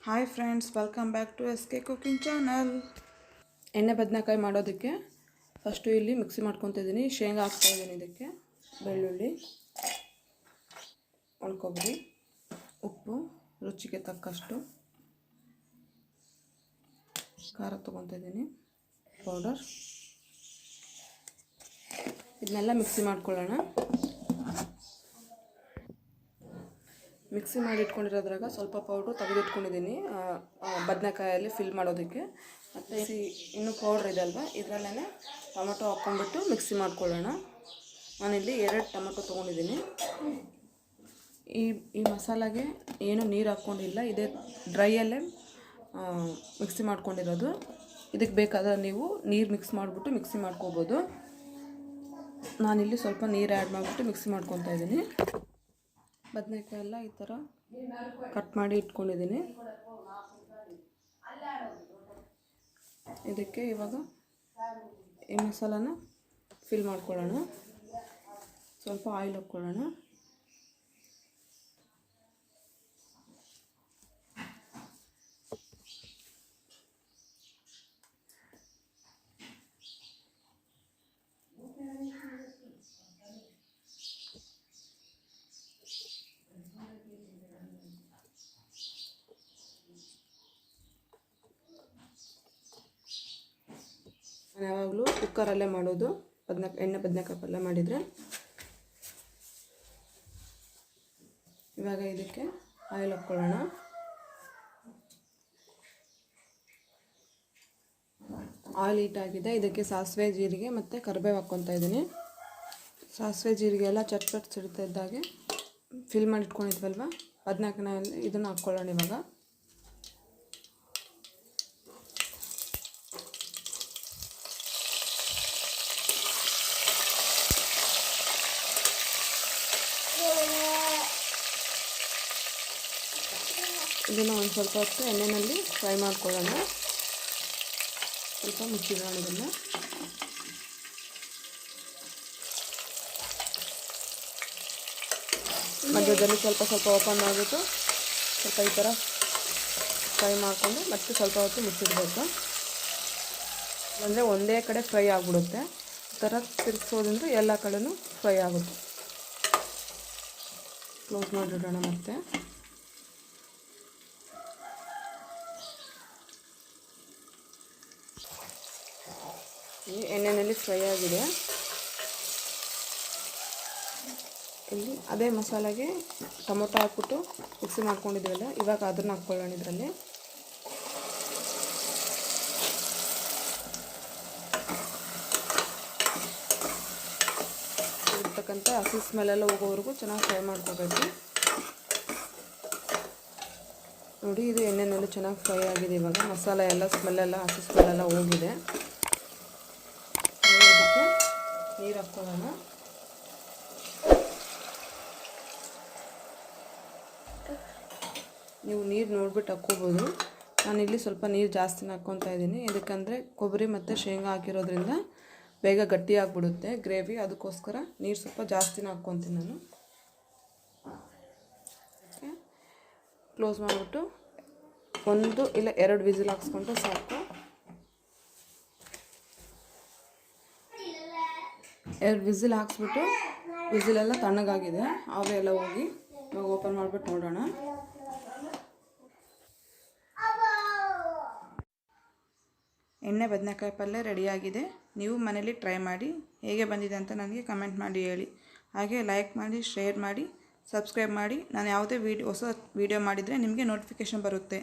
Hi friends, welcome back to SK cooking channel. ಎಣ್ಣೆ ಬದನೆಕಾಯಿ ಮಾಡೋದಕ್ಕೆ ಫಸ್ಟು ಇಲ್ಲಿ ಮಿಕ್ಸಿ ಮಾಡ್ಕೊತಿದ್ದೀನಿ. ಶೇಂಗಾ ಹಾಕ್ತಾಯಿದ್ದೀನಿ. ಇದಕ್ಕೆ ಬೆಳ್ಳುಳ್ಳಿ, ಒಣಕೊಬ್ಬರಿ, ಉಪ್ಪು, ರುಚಿಗೆ ತಕ್ಕಷ್ಟು ಖಾರ ತೊಗೊತಿದ್ದೀನಿ, ಪೌಡರ್. ಇದನ್ನೆಲ್ಲ ಮಿಕ್ಸಿ ಮಾಡ್ಕೊಳ್ಳೋಣ. ಮಿಕ್ಸಿ ಮಾಡಿ ಇಟ್ಕೊಂಡಿರೋದ್ರಾಗ ಸ್ವಲ್ಪ ಪೌಡ್ರು ತೆಗೆದಿಟ್ಕೊಂಡಿದ್ದೀನಿ ಬದನೆಕಾಯಲ್ಲಿ ಫಿಲ್ ಮಾಡೋದಕ್ಕೆ. ಮತ್ತು ಇನ್ನೂ ಪೌಡ್ರ್ ಇದೆ ಅಲ್ವಾ, ಇದರಲ್ಲೇ ಟೊಮೊಟೊ ಹಾಕ್ಕೊಂಡ್ಬಿಟ್ಟು ಮಿಕ್ಸಿ ಮಾಡ್ಕೊಳ್ಳೋಣ. ನಾನಿಲ್ಲಿ 2 ಟೊಮೊಟೊ ತೊಗೊಂಡಿದ್ದೀನಿ. ಈ ಮಸಾಲೆಗೆ ಏನು ನೀರು ಹಾಕ್ಕೊಂಡಿಲ್ಲ, ಇದೇ ಡ್ರೈಯಲ್ಲೇ ಮಿಕ್ಸಿ ಮಾಡ್ಕೊಂಡಿರೋದು. ಇದಕ್ಕೆ ಬೇಕಾದರೆ ನೀವು ನೀರು ಮಿಕ್ಸ್ ಮಾಡಿಬಿಟ್ಟು ಮಿಕ್ಸಿ ಮಾಡ್ಕೋಬೋದು. ನಾನಿಲ್ಲಿ ಸ್ವಲ್ಪ ನೀರು ಆ್ಯಡ್ ಮಾಡಿಬಿಟ್ಟು ಮಿಕ್ಸಿ ಮಾಡ್ಕೊತಾ ಇದ್ದೀನಿ. ಬದನೆಕಾಯಿ ಎಲ್ಲ ಈ ಥರ ಕಟ್ ಮಾಡಿ ಇಟ್ಕೊಂಡಿದ್ದೀನಿ. ಇದಕ್ಕೆ ಇವಾಗ ಈ ಮಸಾಲಾನ ಫಿಲ್ ಮಾಡ್ಕೊಳ್ಳೋಣ. ಸ್ವಲ್ಪ ಆಯಿಲ್ ಹಾಕ್ಕೊಳ್ಳೋಣ. ನಾನು ಯಾವಾಗಲೂ ಕುಕ್ಕರಲ್ಲೇ ಮಾಡೋದು. ಎಣ್ಣೆ ಬದನೆಕಾಯಿ ಪಲ್ಯ ಮಾಡಿದರೆ. ಇವಾಗ ಇದಕ್ಕೆ ಆಯಿಲ್ ಹಾಕ್ಕೊಳ್ಳೋಣ. ಆಯಿಲ್ ಹೀಟಾಗಿದೆ. ಇದಕ್ಕೆ ಸಾಸಿವೆ, ಜೀರಿಗೆ ಮತ್ತು ಕರಿಬೇವು ಹಾಕ್ಕೊತಾ ಇದ್ದೀನಿ. ಸಾಸಿವೆ ಜೀರಿಗೆ ಎಲ್ಲ ಚಟ್ ಸಿಡ್ತಾ ಇದ್ದಾಗೆ ಫಿಲ್ ಮಾಡಿ ಇಟ್ಕೊಂಡಿದ್ವಲ್ವ ಬದನೆಕಾಯಲ್ಲಿ ಇದನ್ನು ಹಾಕ್ಕೊಳ್ಳೋಣ. ಇವಾಗ ಇದನ್ನು ಒಂದು ಸ್ವಲ್ಪ ಹೊತ್ತು ಎಣ್ಣೆಯಲ್ಲಿ ಫ್ರೈ ಮಾಡ್ಕೊಳ್ಳೋಣ. ಸ್ವಲ್ಪ ಮುಚ್ಚಿಡೋಣ. ಇದನ್ನು ಮಧ್ಯದಲ್ಲಿ ಸ್ವಲ್ಪ ಓಪನ್ ಮಾಡಿಬಿಟ್ಟು ಸ್ವಲ್ಪ ಈ ಥರ ಫ್ರೈ ಮಾಡಿಕೊಂಡು ಮತ್ತೆ ಸ್ವಲ್ಪ ಹೊತ್ತು ಮುಚ್ಚಿಡಬೇಕು. ಅಂದರೆ ಒಂದೇ ಕಡೆ ಫ್ರೈ ಆಗಿಬಿಡುತ್ತೆ. ಈ ಥರ ತಿರ್ಗಿಸೋದ್ರಿಂದ ಎಲ್ಲ ಕಡೆನೂ ಫ್ರೈ ಆಗುತ್ತೆ. ಕ್ಲೋಸ್ ಮಾಡಿಡೋಣ. ಮತ್ತೆ ಈ ಎಣ್ಣೆಯಲ್ಲಿ ಫ್ರೈ ಆಗಿದೆ. ಇಲ್ಲಿ ಅದೇ ಮಸಾಲೆಗೆ ಟೊಮೊಟೊ ಹಾಕ್ಬಿಟ್ಟು ಮಿಕ್ಸಿ ಮಾಡ್ಕೊಂಡಿದ್ದೀವಲ್ಲ, ಇವಾಗ ಅದನ್ನು ಹಾಕ್ಕೊಳ್ಳೋಣ. ಇದರಲ್ಲಿ ಇರ್ತಕ್ಕಂಥ ಹಸಿ ಸ್ಮೆಲ್ಲೆಲ್ಲ ಹೋಗೋವರೆಗೂ ಚೆನ್ನಾಗಿ ಫ್ರೈ ಮಾಡ್ಕೋಬೇಕು. ನೋಡಿ, ಇದು ಎಣ್ಣೆಯಲ್ಲಿ ಚೆನ್ನಾಗಿ ಫ್ರೈ ಆಗಿದೆ. ಇವಾಗ ಮಸಾಲೆ ಎಲ್ಲ ಸ್ಮೆಲ್ಲೆಲ್ಲ, ಹಸಿ ಸ್ಮೆಲ್ಲೆಲ್ಲ ಹೋಗಿದೆ. ಇದಕ್ಕೆ ನೀರು ಹಾಕ್ಕೊಳ್ಳೋಣ. ನೀವು ನೀರು ನೋಡ್ಬಿಟ್ಟು ಹಾಕ್ಕೋಬೋದು. ನಾನಿಲ್ಲಿ ಸ್ವಲ್ಪ ನೀರು ಜಾಸ್ತಿನ ಹಾಕ್ಕೊತಾ ಇದ್ದೀನಿ. ಇದಕ್ಕಂದರೆ ಕೊಬ್ಬರಿ ಮತ್ತು ಶೇಂಗಾ ಹಾಕಿರೋದ್ರಿಂದ ಬೇಗ ಗಟ್ಟಿ ಆಗಿಬಿಡುತ್ತೆ ಗ್ರೇವಿ. ಅದಕ್ಕೋಸ್ಕರ ನೀರು ಸ್ವಲ್ಪ ಜಾಸ್ತಿನ ಹಾಕ್ಕೊತೀನಿ ನಾನು. ಕ್ಲೋಸ್ ಮಾಡಿಬಿಟ್ಟು 1 ಇಲ್ಲ 2 ವಿಸಿಲ್ ಹಾಕ್ಸ್ಕೊಂಡ್ರೆ ಸಾಕು. 2 ವಿಸಿಲ್ ಹಾಕ್ಸ್ಬಿಟ್ಟು, ವಿಸಿಲೆಲ್ಲ ತಣ್ಣಗಾಗಿದೆ, ಆವೆಲ್ಲ ಹೋಗಿ ಇವಾಗ ಓಪನ್ ಮಾಡಿಬಿಟ್ಟು ನೋಡೋಣ. ಎಣ್ಣೆ ಬದನೆಕಾಯಿ ಪಲ್ಯ ರೆಡಿಯಾಗಿದೆ. ನೀವು ಮನೇಲಿ ಟ್ರೈ ಮಾಡಿ ಹೇಗೆ ಬಂದಿದೆ ಅಂತ ನನಗೆ ಕಮೆಂಟ್ ಮಾಡಿ ಹೇಳಿ. ಹಾಗೆ ಲೈಕ್ ಮಾಡಿ, ಶೇರ್ ಮಾಡಿ, ಸಬ್ಸ್ಕ್ರೈಬ್ ಮಾಡಿ. ನಾನು ಯಾವುದೇ ಹೊಸ ವೀಡಿಯೋ ಮಾಡಿದರೆ ನಿಮಗೆ ನೋಟಿಫಿಕೇಷನ್ ಬರುತ್ತೆ.